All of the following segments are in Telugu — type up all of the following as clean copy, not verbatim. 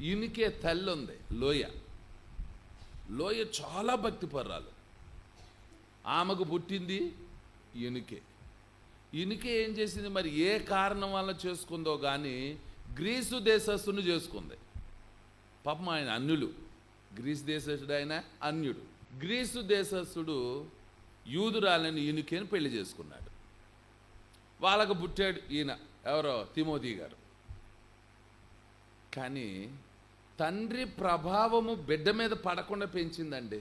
ఈయనకే తల్లి ఉంది, లోయ. లోయ చాలా భక్తిపర్రాలు. ఆమెకు పుట్టింది ఈయనకే. ఈయనకే ఏం చేసింది మరి, ఏ కారణం వల్ల చేసుకుందో కానీ గ్రీసు దేశస్థుని చేసుకుంది. పాపం ఆయన అన్యులు, గ్రీసు దేశస్థుడు ఆయన అన్యుడు. గ్రీసు దేశస్థుడు యూదురాలని ఈయనకేని పెళ్లి చేసుకున్నాడు. వాళ్ళకు పుట్టాడు ఈయన, ఎవరో తిమోతి గారు. కానీ తండ్రి ప్రభావము బిడ్డ మీద పడకుండా పెంచిందండి.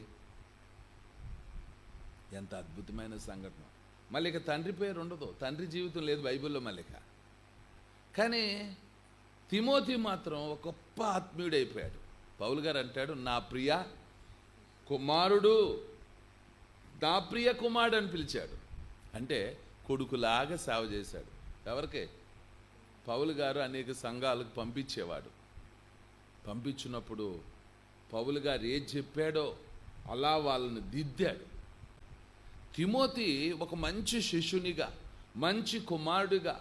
ఎంత అద్భుతమైన సంఘటన. మళ్ళీ ఇక తండ్రి పేరు ఉండదు, తండ్రి జీవితం లేదు బైబిల్లో మళ్ళీక. కానీ తిమోతి మాత్రం ఒక గొప్ప ఆత్మీయుడైపోయాడు. పౌలు గారు అంటాడు, నా ప్రియ కుమారుడు, నా ప్రియ కుమారుడు అని పిలిచాడు. అంటే కొడుకులాగా సేవ చేశాడు. ఎవరికి? పౌలు గారు అనేక సంఘాలకు పంపించేవాడు. పంపించినప్పుడు పౌలు గారు ఏది చెప్పాడో అలా వాళ్ళని దిద్దాడు. తిమోతి ఒక మంచి శిష్యునిగా, మంచి కుమారుడిగా,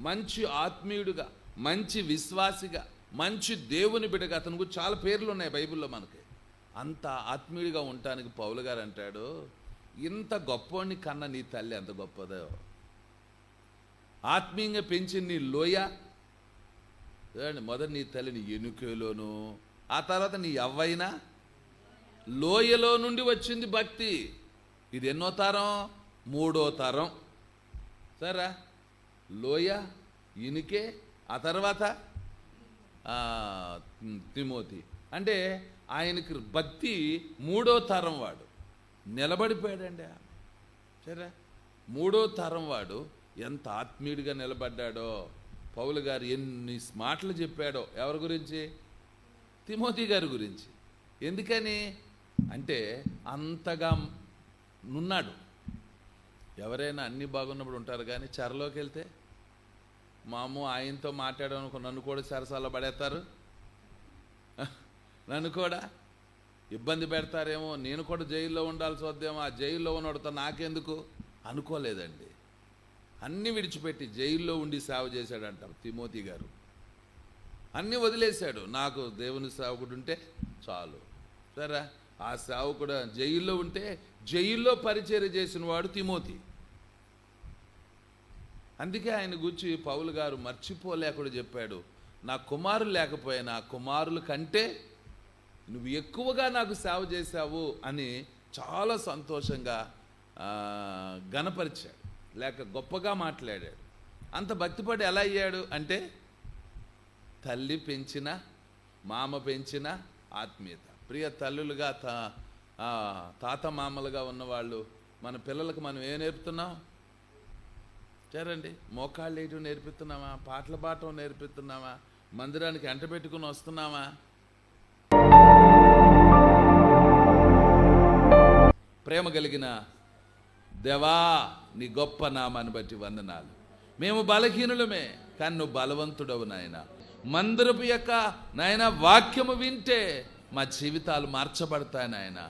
మంచి ఆత్మీయుడిగా, మంచి విశ్వాసిగా, మంచి దేవుని బిడ్డగా, అతని గురించి చాలా పేర్లు ఉన్నాయి బైబిల్లో మనకి. అంత ఆత్మీయుడిగా ఉండటానికి పౌలు గారు అంటాడు, ఇంత గొప్పోని కన్నా నీ తల్లి ఎంత గొప్పదో. ఆత్మీయంగా పెంచి నీ లోయ, మొదటి నీ తల్లిని ఎనుకలోను, ఆ తర్వాత నీ అవ్వైనా లోయలో నుండి వచ్చింది భక్తి. ఇది ఎన్నో తరం? 3వ తరం. సరే, లోయ, ఇనుకే, ఆ తర్వాత తిమోతి. అంటే ఆయనకి భక్తి 3వ తరం వాడు నిలబడిపోయాడండి. సరే, 3వ తరం వాడు ఎంత ఆత్మీయుడిగా నిలబడ్డాడో. పౌలు గారు ఎన్ని మాటలు చెప్పాడో ఎవరి గురించి? తిమోతి గారి గురించి. ఎందుకని అంటే అంతగా నున్నాడు. ఎవరైనా అన్నీ బాగున్నప్పుడు ఉంటారు, కానీ చెరలోకి వెళ్తే మాము ఆయనతో మాట్లాడనుకో నన్ను కూడా చెరసాల్లో పడేస్తారు, నన్ను కూడా ఇబ్బంది పెడతారేమో, నేను కూడా జైల్లో ఉండాల్సి వద్దేమో, ఆ జైల్లో ఉన్నవాడితో నాకెందుకు అనుకోలేదండి. అన్నీ విడిచిపెట్టి జైల్లో ఉండి సేవ చేశాడంటారు తిమోతి గారు. అన్నీ వదిలేశాడు, నాకు దేవుని సేవకుడు ఉంటే చాలు. సరే, ఆ సేవకుడు జైల్లో ఉంటే జైల్లో పరిచర్య చేసిన వాడు తిమోతి. అందుకే ఆయన గురించి పౌలు గారు మర్చిపోలేకుండా చెప్పాడు, నా కుమారులు లేకపోయినా కుమారుల కంటే నువ్వు ఎక్కువగా నాకు సేవ చేశావు అని చాలా సంతోషంగా ఘనపరిచాడు, లేక గొప్పగా మాట్లాడాడు. అంత భక్తిపడి ఎలా అయ్యాడు అంటే తల్లి పెంచిన, మామ పెంచిన ఆత్మీయత. ప్రియ తల్లులుగా, తాత మామలుగా ఉన్నవాళ్ళు మన పిల్లలకు మనం ఏం నేర్పుతున్నాం? సరేండి, మోకాళ్ళు వేయటం నేర్పిస్తున్నామా? పాటలు పాడటం నేర్పిస్తున్నామా? మందిరానికి ఎంట పెట్టుకుని వస్తున్నామా? ప్రేమ కలిగిన దేవా, నీ గొప్ప నామాన్ని బట్టి వందనాలు. మేము బలహీనులమే, కానీ నువ్వు బలవంతుడవు నాయన. మందిరపు యొక్క నాయన వాక్యము వింటే మా జీవితాలు మార్చబడతాయి నాయన.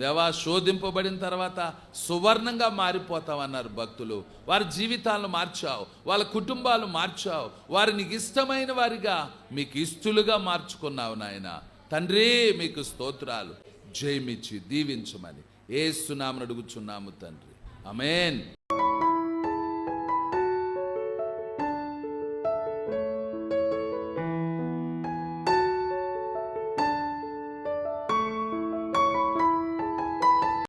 దేవా, శోధింపబడిన తర్వాత సువర్ణంగా మారిపోతామన్నారు భక్తులు. వారి జీవితాలను మార్చావు, వాళ్ళ కుటుంబాలు మార్చావు, వారు నీకు ఇష్టమైన వారిగా, మీకు ఇష్టలుగా మార్చుకున్నావు నాయన. తండ్రి, మీకు స్తోత్రాలు. జయమిచ్చి దీవించమని యేసు నామమున అడుగుచున్నాము తండ్రి. ఆమేన్.